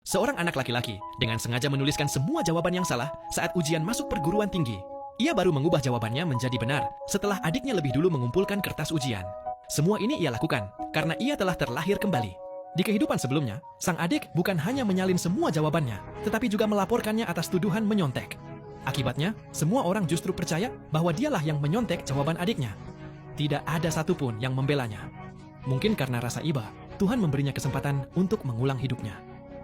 Seorang anak laki-laki dengan sengaja menuliskan semua jawaban yang salah saat ujian masuk perguruan tinggi. Ia baru mengubah jawabannya menjadi benar setelah adiknya lebih dulu mengumpulkan kertas ujian. Semua ini ia lakukan karena ia telah terlahir kembali. Di kehidupan sebelumnya, sang adik bukan hanya menyalin semua jawabannya, tetapi juga melaporkannya atas tuduhan menyontek. Akibatnya, semua orang justru percaya bahwa dialah yang menyontek jawaban adiknya. Tidak ada satupun yang membelanya. Mungkin karena rasa iba, Tuhan memberinya kesempatan untuk mengulang hidupnya.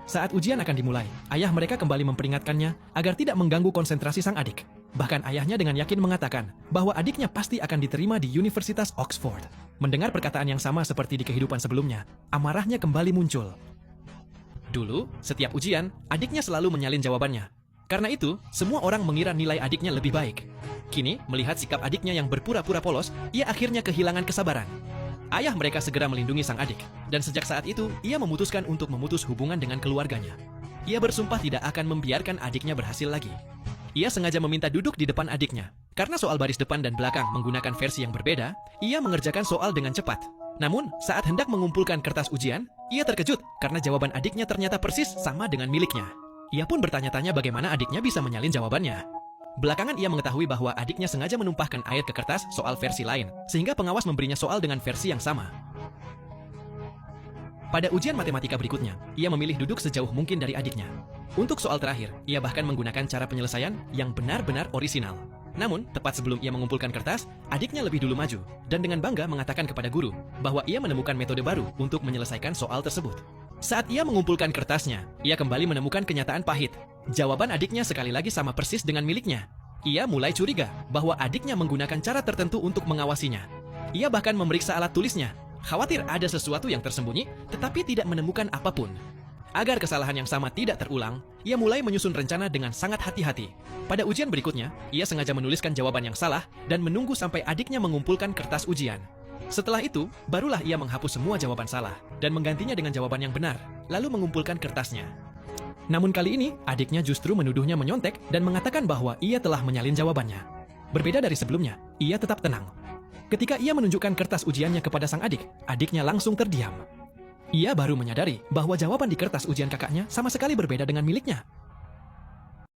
Saat ujian akan dimulai, ayah mereka kembali memperingatkannya agar tidak mengganggu konsentrasi sang adik. Bahkan ayahnya dengan yakin mengatakan bahwa adiknya pasti akan diterima di Universitas Oxford. Mendengar perkataan yang sama seperti di kehidupan sebelumnya, amarahnya kembali muncul. Dulu, setiap ujian, adiknya selalu menyalin jawabannya. Karena itu, semua orang mengira nilai adiknya lebih baik. Kini, melihat sikap adiknya yang berpura-pura polos, ia akhirnya kehilangan kesabaran. Ayah mereka segera melindungi sang adik, dan sejak saat itu, ia memutuskan untuk memutus hubungan dengan keluarganya. Ia bersumpah tidak akan membiarkan adiknya berhasil lagi. Ia sengaja meminta duduk di depan adiknya. Karena soal baris depan dan belakang menggunakan versi yang berbeda, ia mengerjakan soal dengan cepat. Namun, saat hendak mengumpulkan kertas ujian, ia terkejut karena jawaban adiknya ternyata persis sama dengan miliknya. Ia pun bertanya-tanya bagaimana adiknya bisa menyalin jawabannya. Belakangan ia mengetahui bahwa adiknya sengaja menumpahkan air ke kertas soal versi lain, sehingga pengawas memberinya soal dengan versi yang sama. Pada ujian matematika berikutnya, ia memilih duduk sejauh mungkin dari adiknya. Untuk soal terakhir, ia bahkan menggunakan cara penyelesaian yang benar-benar orisinal. Namun, tepat sebelum ia mengumpulkan kertas, adiknya lebih dulu maju, dan dengan bangga mengatakan kepada guru bahwa ia menemukan metode baru untuk menyelesaikan soal tersebut. Saat ia mengumpulkan kertasnya, ia kembali menemukan kenyataan pahit. Jawaban adiknya sekali lagi sama persis dengan miliknya. Ia mulai curiga bahwa adiknya menggunakan cara tertentu untuk mengawasinya. Ia bahkan memeriksa alat tulisnya, khawatir ada sesuatu yang tersembunyi, tetapi tidak menemukan apapun. Agar kesalahan yang sama tidak terulang, ia mulai menyusun rencana dengan sangat hati-hati. Pada ujian berikutnya, ia sengaja menuliskan jawaban yang salah dan menunggu sampai adiknya mengumpulkan kertas ujian. Setelah itu, barulah ia menghapus semua jawaban salah dan menggantinya dengan jawaban yang benar, lalu mengumpulkan kertasnya. Namun kali ini, adiknya justru menuduhnya menyontek dan mengatakan bahwa ia telah menyalin jawabannya. Berbeda dari sebelumnya, ia tetap tenang. Ketika ia menunjukkan kertas ujiannya kepada sang adik, adiknya langsung terdiam. Ia baru menyadari bahwa jawaban di kertas ujian kakaknya sama sekali berbeda dengan miliknya.